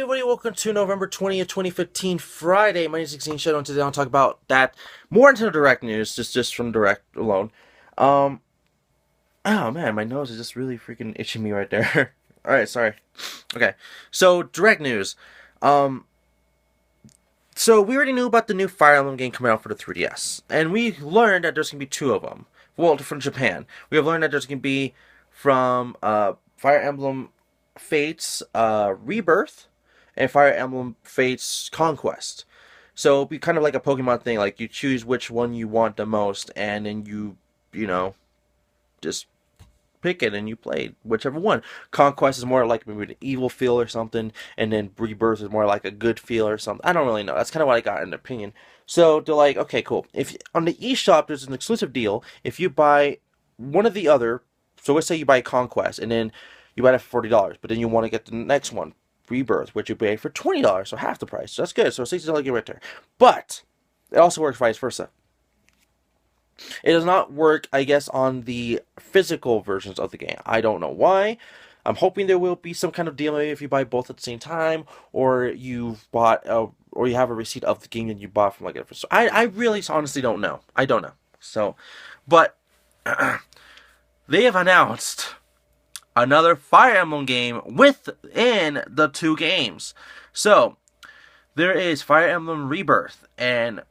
everybody, welcome to November 20th, 2015, Friday. My name is 16 Shadow, and today I'll talk about that. More into Direct news, just from Direct alone. Oh man, my nose is just really freaking itching me right there. Alright, sorry. Okay, so Direct news. So we already knew about the new Fire Emblem game coming out for the 3DS, and we learned that there's going to be two of them. Well, from Japan. We have learned that there's going to be from Fire Emblem Fates Rebirth and Fire Emblem Fates Conquest. So it'll be kind of like a Pokemon thing, like you choose which one you want the most, and then you know, just pick it and you play whichever one. Conquest is more like maybe an evil feel or something, and then Rebirth is more like a good feel or something. I don't really know. That's kind of what I got in opinion. So they're like, okay, cool. If on the eShop there's an exclusive deal, if you buy one or the other, so let's say you buy Conquest and then you buy it for $40, but then you want to get the next one, Rebirth, which you pay for $20, so half the price. So that's good. So $60 game right there. But it also works vice versa. It does not work, I guess, on the physical versions of the game. I don't know why. I'm hoping there will be some kind of deal maybe if you buy both at the same time, or you've bought, or you have a receipt of the game that you bought from like a different store. I really honestly don't know. I don't know. So, but they have announced another Fire Emblem game within the two games. So, there is Fire Emblem Rebirth and,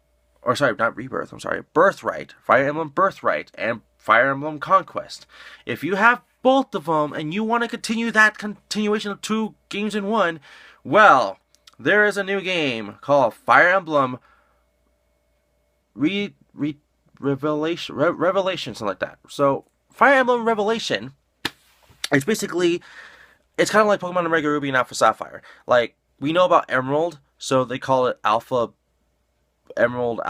or sorry, not Rebirth, I'm sorry, Birthright, Fire Emblem Birthright, and Fire Emblem Conquest. If you have both of them and you want to continue that continuation of two games in one, well, there is a new game called Fire Emblem Revelation, something like that. So, Fire Emblem Revelation, it's basically, it's kind of like Pokemon Omega Ruby and Alpha Sapphire. Like, we know about Emerald, so they call it Alpha Emerald,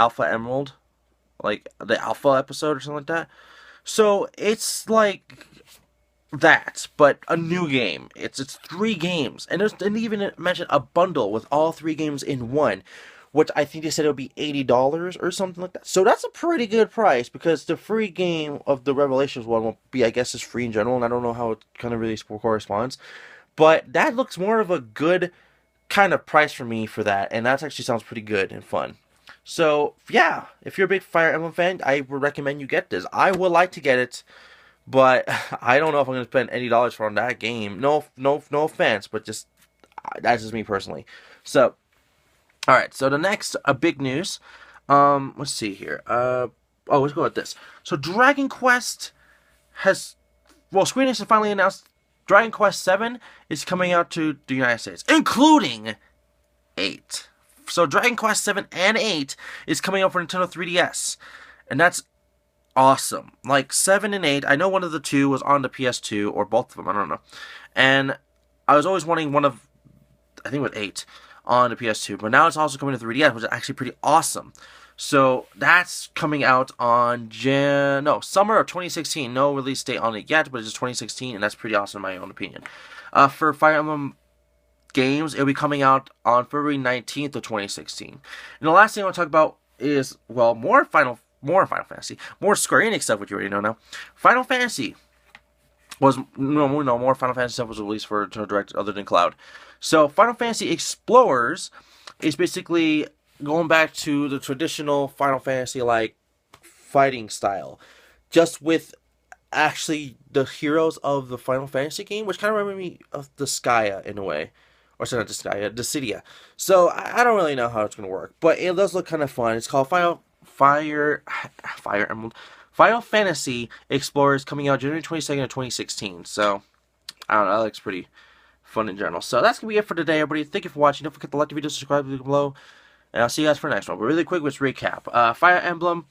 like the Alpha episode or something like that. So, it's like that, but a new game. It's 3 games, and there's didn't even mention a bundle with all 3 games in one, which I think they said it would be $80 or something like that. So that's a pretty good price, because the free game of the Revelations one will be, I guess, is free in general, and I don't know how it kind of really corresponds. But that looks more of a good kind of price for me for that, and that actually sounds pretty good and fun. So, yeah, if you're a big Fire Emblem fan, I would recommend you get this. I would like to get it, but I don't know if I'm going to spend $80 for on that game. No offense, but just, that's just me personally. So, alright, so the next big news, let's see here, let's go with this. So Dragon Quest has, well, Square Enix has finally announced Dragon Quest 7 is coming out to the United States, including 8. So Dragon Quest 7 and 8 is coming out for Nintendo 3DS, and that's awesome. Like, 7 and 8, I know one of the two was on the PS2, or both of them, I don't know, and I was always wanting one of, I think it was 8, on the PS2, but now it's also coming to 3DS, which is actually pretty awesome. So that's coming out on summer of 2016. No release date on it yet, but it's just 2016, and that's pretty awesome in my own opinion. For Fire Emblem games, it'll be coming out on February 19th of 2016. And the last thing I want to talk about is, well, more Final Fantasy, more Square Enix stuff, which you already know now. Final Fantasy was more Final Fantasy stuff was released for Nintendo Direct other than Cloud. So Final Fantasy Explorers is basically going back to the traditional Final Fantasy like fighting style, just with actually the heroes of the Final Fantasy game, which kind of reminded me of the Skya in a way, or sorry, not the Skya, Dissidia. So I don't really know how it's going to work, but it does look kind of fun. It's called Fire Emerald. Final Fantasy Explorers, coming out January 22nd of 2016. So, I don't know, that looks pretty fun in general. So, that's going to be it for today, everybody. Thank you for watching. Don't forget to like the video, subscribe below, and I'll see you guys for the next one. But really quick, let's recap. Fire Emblem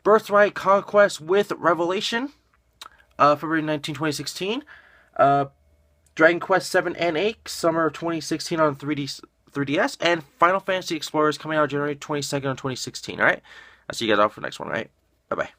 Birthright Conquest with Revelation, February 19, 2016. Dragon Quest 7 and 8, summer of 2016 on 3DS. And Final Fantasy Explorers coming out January 22nd of 2016, alright? I'll see you guys out for the next one, alright? Bye-bye.